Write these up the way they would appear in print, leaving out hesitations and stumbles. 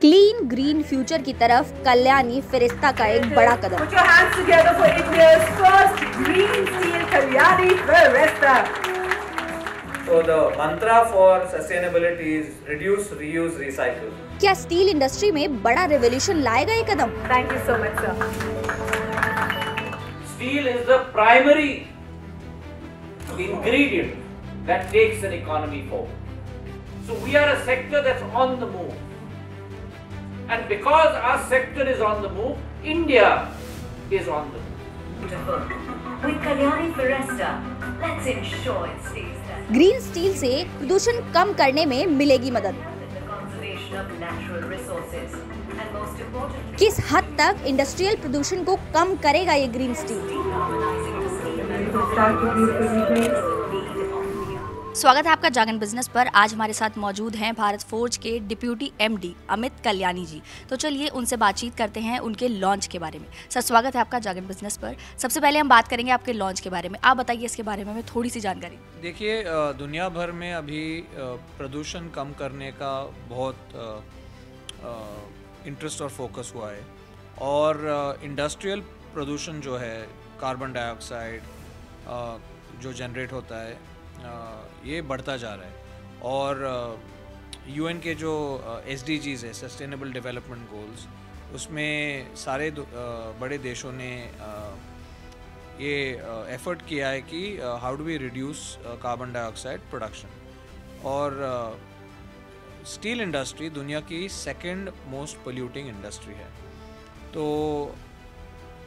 Clean green future की तरफ कल्याणी फिरिस्ता का एक बड़ा कदम। Put your hands together for India's first green steel Kalyani Firistaa. So the mantra for sustainability is reduce, reuse, recycle. क्या steel industry में बड़ा revolution लाएगा ये कदम? Thank you so much, sir. Steel is the primary ingredient that takes an economy forward. So we are a sector that's on the move. And because our sector is on the move, India is on the move. Beautiful. With Kalyani Firistaa, let's ensure it stays that. Green steel से प्रदूषण कम करने में मिलेगी मदद। The conservation of natural resources and most importantly, किस हद तक industrial प्रदूषण को कम करेगा ये green steel? decarbonizing the steel. स्वागत है आपका जागरण बिजनेस पर। आज हमारे साथ मौजूद हैं भारत फोर्ज के डिप्यूटी एमडी अमित कल्याणी जी। तो चलिए उनसे बातचीत करते हैं उनके लॉन्च के बारे में। सर, स्वागत है आपका जागरण बिजनेस पर। सबसे पहले हम बात करेंगे आपके लॉन्च के बारे में। आप बताइए इसके बारे में हमें थोड़ी सी जानकारी। देखिए, दुनिया भर में अभी प्रदूषण कम करने का बहुत इंटरेस्ट और फोकस हुआ है और इंडस्ट्रियल प्रदूषण जो है, कार्बन डाइऑक्साइड जो जनरेट होता है, ये बढ़ता जा रहा है। और यूएन के जो SDGs है, सस्टेनेबल डेवलपमेंट गोल्स, उसमें सारे बड़े देशों ने ये एफर्ट किया है कि how do we reduce carbon dioxide production. और स्टील इंडस्ट्री दुनिया की सेकंड मोस्ट पोल्यूटिंग इंडस्ट्री है। तो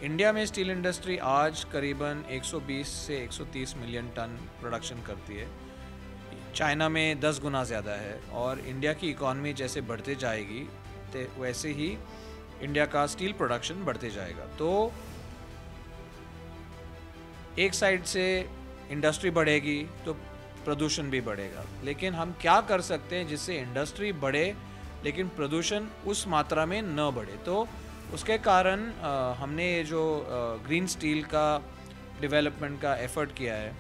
इंडिया में स्टील इंडस्ट्री आज करीबन 120 से 130 मिलियन टन प्रोडक्शन करती है। चाइना में 10 गुना ज़्यादा है। और इंडिया की इकॉनमी जैसे बढ़ते जाएगी तो वैसे ही इंडिया का स्टील प्रोडक्शन बढ़ते जाएगा। तो एक साइड से इंडस्ट्री बढ़ेगी तो प्रदूषण भी बढ़ेगा। लेकिन हम क्या कर सकते हैं जिससे इंडस्ट्री बढ़े लेकिन प्रदूषण उस मात्रा में न बढ़े? तो उसके कारण हमने ये जो ग्रीन स्टील का डेवलपमेंट का एफर्ट किया है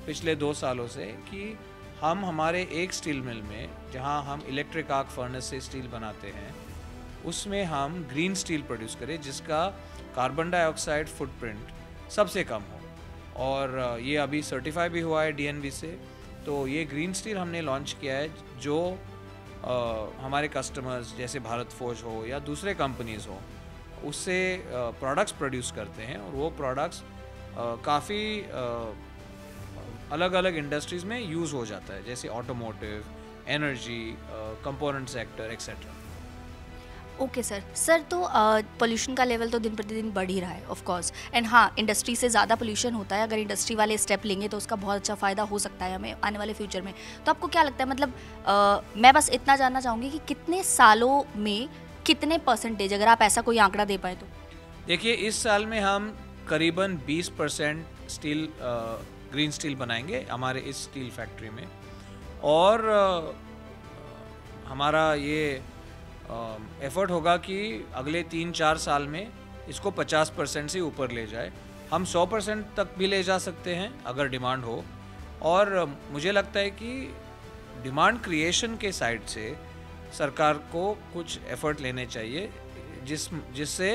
पिछले 2 सालों से, कि हम हमारे एक स्टील मिल में, जहां हम इलेक्ट्रिक आर्क फर्नेस से स्टील बनाते हैं, उसमें हम ग्रीन स्टील प्रोड्यूस करें जिसका कार्बन डाइऑक्साइड फुटप्रिंट सबसे कम हो। और ये अभी सर्टिफाई भी हुआ है DNV से। तो ये ग्रीन स्टील हमने लॉन्च किया है जो हमारे कस्टमर्स जैसे भारत फोर्ज हो या दूसरे कंपनीज़ हो, उससे प्रोडक्ट्स प्रोड्यूस करते हैं। और वो प्रोडक्ट्स काफ़ी अलग अलग इंडस्ट्रीज़ में यूज़ हो जाता है, जैसे automotive, energy, component sector etcetera. Okay sir, तो पोल्यूशन का लेवल तो दिन प्रतिदिन बढ़ ही रहा है ऑफ कोर्स। एंड हाँ, इंडस्ट्री से ज़्यादा पोल्यूशन होता है। अगर इंडस्ट्री वाले स्टेप लेंगे तो उसका बहुत अच्छा फ़ायदा हो सकता है हमें आने वाले फ्यूचर में। तो आपको क्या लगता है, मतलब मैं बस इतना जानना चाहूँगी कि कितने सालों में कितने %, अगर आप ऐसा कोई आंकड़ा दे पाए तो? देखिए, इस साल में हम करीबन 20% स्टील ग्रीन स्टील बनाएंगे हमारे इस स्टील फैक्ट्री में। और हमारा ये एफर्ट होगा कि अगले 3-4 साल में इसको 50% से ऊपर ले जाए। हम 100% तक भी ले जा सकते हैं अगर डिमांड हो। और मुझे लगता है कि डिमांड क्रिएशन के साइड से सरकार को कुछ एफर्ट लेने चाहिए जिससे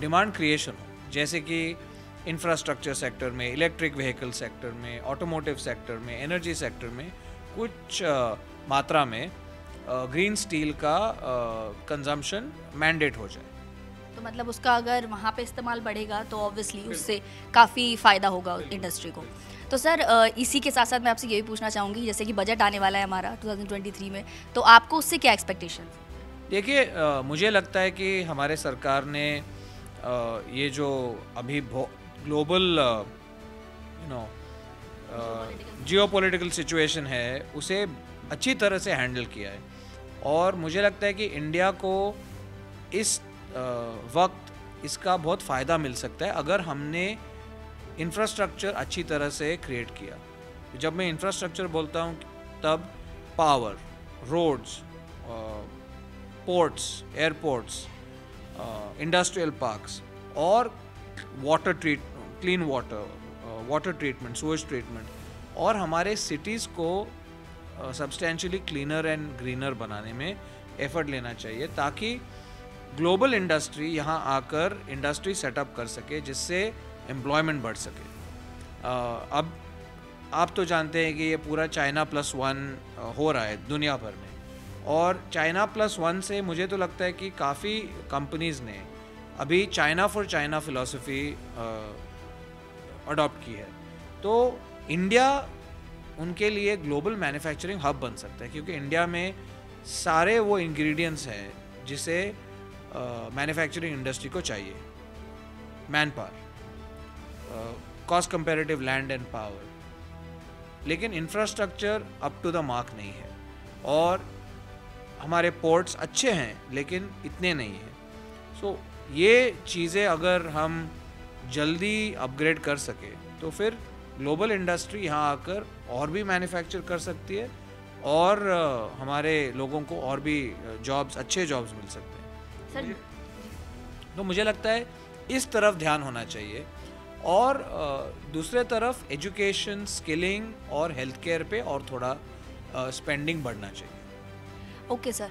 डिमांड क्रिएशन हो, जैसे कि इंफ्रास्ट्रक्चर सेक्टर में, इलेक्ट्रिक व्हीकल सेक्टर में, ऑटोमोटिव सेक्टर में, एनर्जी सेक्टर में कुछ मात्रा में ग्रीन स्टील का कंजम्पशन मैंडेट हो जाए। तो मतलब उसका अगर वहाँ पे इस्तेमाल बढ़ेगा तो ऑब्वियसली उससे काफ़ी फ़ायदा होगा इंडस्ट्री को। तो सर, इसी के साथ साथ मैं आपसे ये भी पूछना चाहूँगी, जैसे कि बजट आने वाला है हमारा 2023 में, तो आपको उससे क्या एक्सपेक्टेशन? देखिए, मुझे लगता है कि हमारे सरकार ने ये जो अभी ग्लोबल जियोपॉलिटिकल सिचुएशन है उसे अच्छी तरह से हैंडल किया है। और मुझे लगता है कि इंडिया को इस वक्त इसका बहुत फ़ायदा मिल सकता है अगर हमने इंफ्रास्ट्रक्चर अच्छी तरह से क्रिएट किया। जब मैं इंफ्रास्ट्रक्चर बोलता हूँ तब power, roads, ports, airports, industrial parks और clean water treatment, sewage treatment, और हमारे सिटीज़ को सब्सटेंशियली क्लीनर एंड ग्रीनर बनाने में एफर्ट लेना चाहिए ताकि ग्लोबल इंडस्ट्री यहाँ आकर इंडस्ट्री सेटअप कर सके, जिससे एम्प्लॉयमेंट बढ़ सके। अब आप तो जानते हैं कि ये पूरा चाइना +1 हो रहा है दुनिया भर में, और चाइना +1 से मुझे तो लगता है कि काफ़ी कंपनीज़ ने अभी China for China philosophy adopt की है। तो इंडिया उनके लिए ग्लोबल मैन्युफैक्चरिंग हब बन सकता है, क्योंकि इंडिया में सारे वो इंग्रेडिएंट्स हैं जिसे मैन्युफैक्चरिंग इंडस्ट्री को चाहिए। Manpower, cost comparative land and power, लेकिन infrastructure up to the mark नहीं है, और हमारे पोर्ट्स अच्छे हैं लेकिन इतने नहीं हैं। सो ये चीज़ें अगर हम जल्दी अपग्रेड कर सके तो फिर ग्लोबल इंडस्ट्री यहाँ आकर और भी मैन्युफैक्चर कर सकती है, और हमारे लोगों को और भी जॉब्स, अच्छे जॉब्स मिल सकते हैं। सर तो मुझे लगता है इस तरफ ध्यान होना चाहिए, और दूसरे तरफ एजुकेशन, स्किलिंग और हेल्थ केयर पे और थोड़ा स्पेंडिंग बढ़ना चाहिए। Okay sir.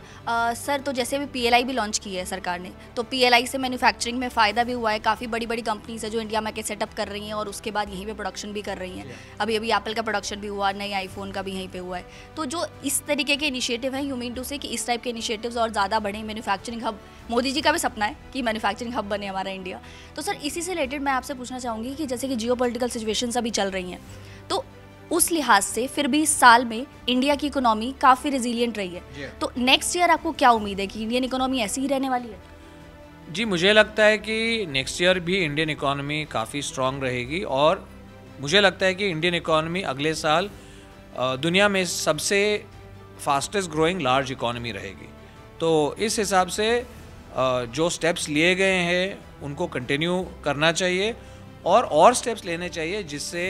सर तो जैसे अभी PLI भी लॉन्च की है सरकार ने, तो PLI से मैन्युफैक्चरिंग में फ़ायदा भी हुआ है। काफ़ी बड़ी बड़ी कंपनीज है जो इंडिया में के सेटअप कर रही हैं और उसके बाद यहीं पे प्रोडक्शन भी कर रही हैं। अभी अभी एप्पल का प्रोडक्शन भी हुआ, नए आईफोन का भी यहीं पे हुआ है। तो जो इस तरीके के इनिशिएटिव हैं, यू मीन टू से कि इस टाइप के इनिशिएटिव्स और ज़्यादा बढ़े, मैन्युफैक्चरिंग हब, मोदी जी का भी सपना है कि मैन्युफैक्चरिंग हब बने हमारा इंडिया। तो सर इसी से रिलेटेड मैं आपसे पूछना चाहूँगी कि जैसे कि जियोपॉलिटिकल सिचुएशंस अभी चल रही हैं, तो उस लिहाज से फिर भी इस साल में इंडिया की इकोनॉमी काफ़ी रेजिलिएंट रही है। तो नेक्स्ट ईयर आपको क्या उम्मीद है कि इंडियन इकोनॉमी ऐसी ही रहने वाली है? जी, मुझे लगता है कि नेक्स्ट ईयर भी इंडियन इकोनॉमी काफ़ी स्ट्रांग रहेगी, और मुझे लगता है कि इंडियन इकोनॉमी अगले साल दुनिया में सबसे फास्टेस्ट ग्रोइंग लार्ज इकोनॉमी रहेगी। तो इस हिसाब से जो स्टेप्स लिए गए हैं उनको कंटिन्यू करना चाहिए, और स्टेप्स लेने चाहिए जिससे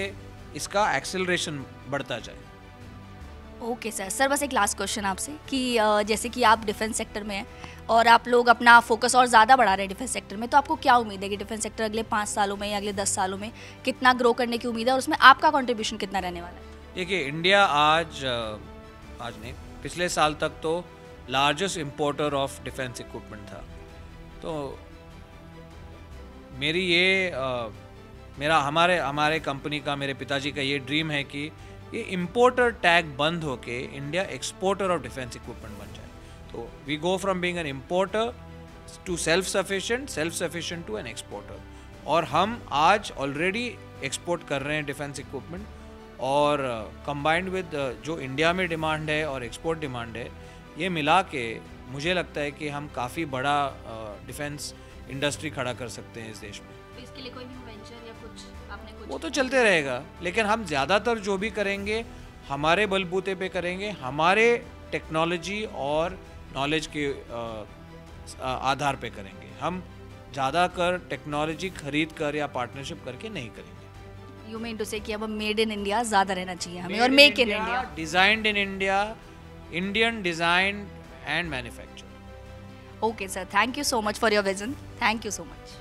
इसका एक्सेलरेशन बढ़ता जाए। Okay sir. सर बस एक लास्ट क्वेश्चन आपसे कि जैसे कि आप डिफेंस सेक्टर में हैं और आप लोग अपना फोकस और ज़्यादा बढ़ा रहे हैं डिफेंस सेक्टर में, तो आपको क्या उम्मीद है कि डिफेंस सेक्टर अगले 5 सालों में या अगले 10 सालों में कितना ग्रो करने की उम्मीद है, और उसमें आपका कंट्रीब्यूशन कितना रहने वाला है? देखिए, इंडिया आज नहीं, पिछले साल तक तो largest importer of defence equipment था। तो मेरी ये हमारे कंपनी का, मेरे पिताजी का ये ड्रीम है कि ये इम्पोर्टर टैग बंद होके India exporter of defence equipment बन जाए। तो we go from being an importer to self sufficient to an exporter, और हम आज ऑलरेडी एक्सपोर्ट कर रहे हैं डिफेंस इक्विपमेंट, और कंबाइंड विद जो इंडिया में डिमांड है और एक्सपोर्ट डिमांड है, ये मिला के मुझे लगता है कि हम काफ़ी बड़ा डिफेंस इंडस्ट्री खड़ा कर सकते हैं इस देश में। तो इसके लिए कोई न्यू वेंचर या कुछ आपने कुछ? वो तो चलते रहेगा, लेकिन हम ज़्यादातर जो भी करेंगे हमारे बलबूते पे करेंगे, हमारे टेक्नोलॉजी और नॉलेज के आधार पे करेंगे। हम ज़्यादा कर टेक्नोलॉजी खरीद कर या पार्टनरशिप करके नहीं करेंगे। यू मीन टू से कि अब मेड इन इंडिया ज़्यादा रहना चाहिए हमें, और make in India, designed in India, Indian design and manufacture. Okay sir, thank you so much for your vision, thank you so much.